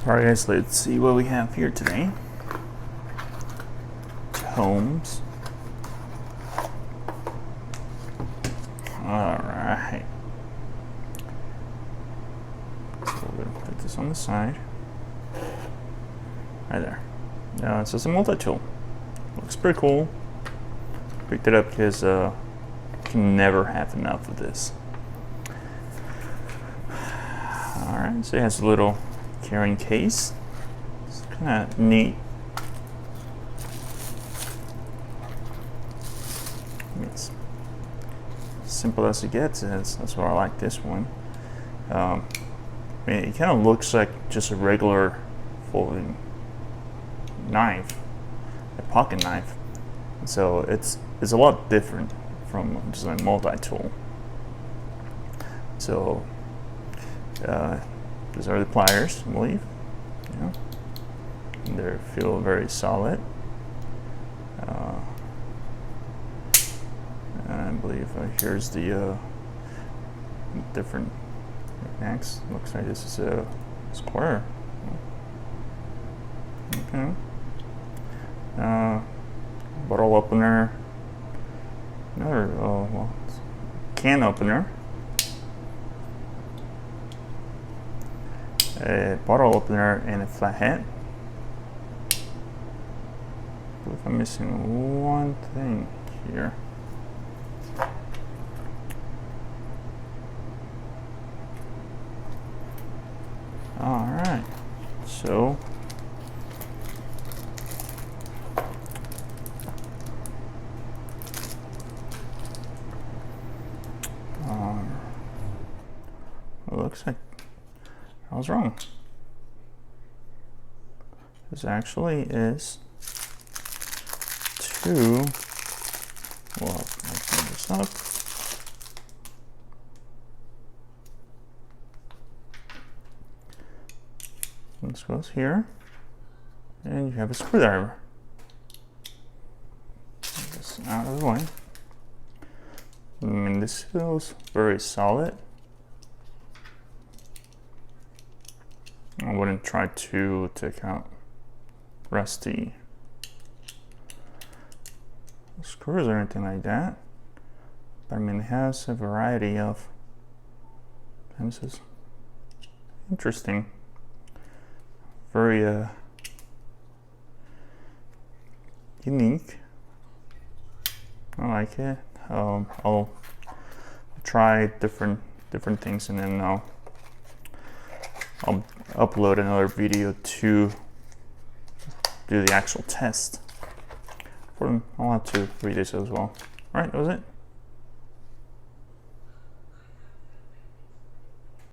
Alright guys, let's see what we have here today. TOHOMES. Alright. So we're going to put this on the side. Right there. Now it says a multi-tool. Looks pretty cool. Picked it up because you can never have enough of this. Alright, so it has a little carrying case. It's kind of neat. It's simple as it gets. That's why I like this one. I mean, it kind of looks like just a regular folding knife, a pocket knife. So it's a lot different from just a multi-tool. So these are the pliers, I believe. Yeah. They feel very solid. I believe here's the different knickknacks. Looks like this is a square. Okay. Bottle opener. Another well, can opener. A bottle opener and a flathead. But if I'm missing one thing here. Alright, so it looks like I was wrong. This actually is two. Well, let's move this up. This goes here, and you have a screwdriver. Get this out of the way. I mean, this feels very solid. I wouldn't try to take out rusty screws or anything like that. But I mean, it has a variety of, and this is interesting. Very unique. I like it. I'll try different things, and then I'll upload another video to do the actual test for them. I'll have to read this as well. All right, that was it.